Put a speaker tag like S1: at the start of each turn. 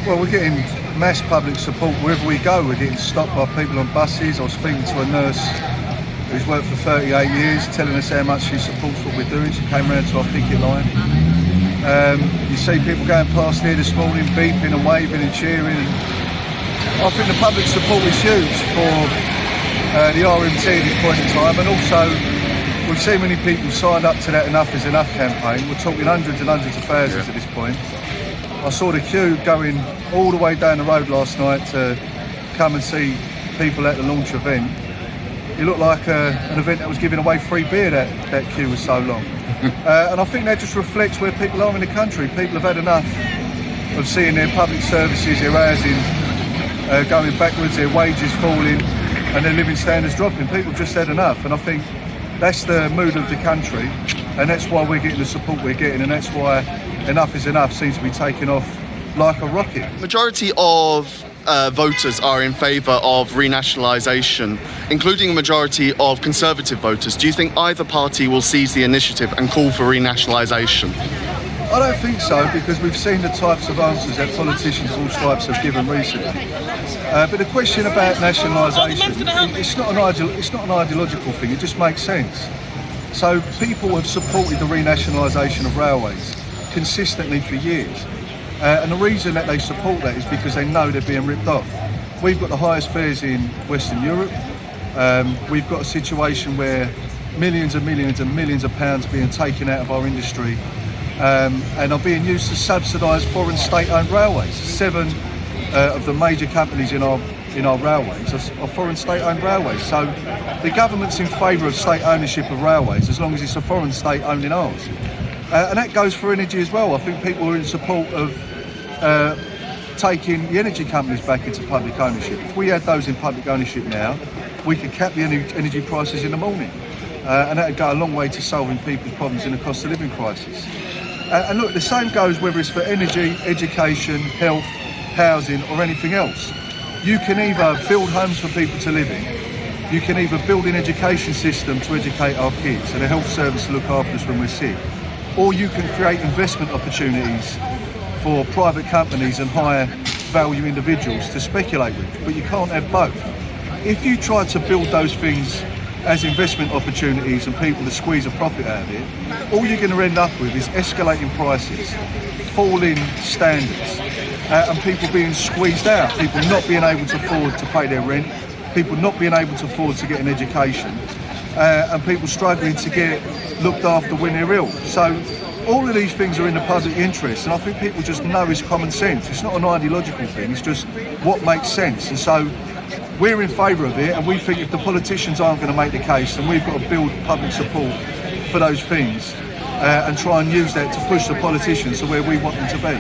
S1: Well, we're getting mass public support wherever we go. We're getting stopped by people on buses. I was speaking to a nurse who's worked for 38 years, telling us how much she supports what we're doing. She came round to our picket line. You see people going past here this morning, beeping and waving and cheering. I think the public support is huge for the RMT at this point in time, and also we've seen many people signed up to that Enough is Enough campaign. We're talking hundreds and hundreds of thousands at this point. I saw the queue going all the way down the road last night to come and see people at the launch event. It looked like an event that was giving away free beer, that queue was so long. And I think that just reflects where people are in the country. People have had enough of seeing their public services, their housing going backwards, their wages falling and their living standards dropping. People have just had enough, and I think that's the mood of the country, and that's why we're getting the support we're getting, and that's why Enough is Enough seems to be taking off like a rocket.
S2: Majority of voters are in favour of renationalisation, including a majority of Conservative voters. Do you think either party will seize the initiative and call for renationalisation?
S1: I don't think so, because we've seen the types of answers that politicians of all stripes have given recently. But the question about nationalisation, it's not an ideological thing, it just makes sense. So people have supported the renationalisation of railways consistently for years. And the reason that they support that is because they know they're being ripped off. We've got the highest fares in Western Europe. We've got a situation where millions and millions and millions of pounds are being taken out of our industry and are being used to subsidise foreign state-owned railways. 7 of the major companies in our railways are foreign state-owned railways. So the government's in favour of state ownership of railways as long as it's a foreign state owning ours. And that goes for energy as well. I think people are in support of taking the energy companies back into public ownership. If we had those in public ownership now, we could cap the energy prices in the morning. And that would go a long way to solving people's problems in the cost of living crisis. And look, the same goes whether it's for energy, education, health, housing or anything else. You can either build homes for people to live in, you can either build an education system to educate our kids and a health service to look after us when we're sick, or you can create investment opportunities for private companies and higher value individuals to speculate with, but you can't have both. If you try to build those things as investment opportunities and people to squeeze a profit out of it, all you're going to end up with is escalating prices, falling standards, and people being squeezed out, people not being able to afford to pay their rent, people not being able to afford to get an education, and people struggling to get looked after when they're ill. So all of these things are in the public interest, and I think people just know it's common sense. It's not an ideological thing, it's just what makes sense. And so we're in favour of it, and we think if the politicians aren't going to make the case, then we've got to build public support for those things and try and use that to push the politicians to where we want them to be.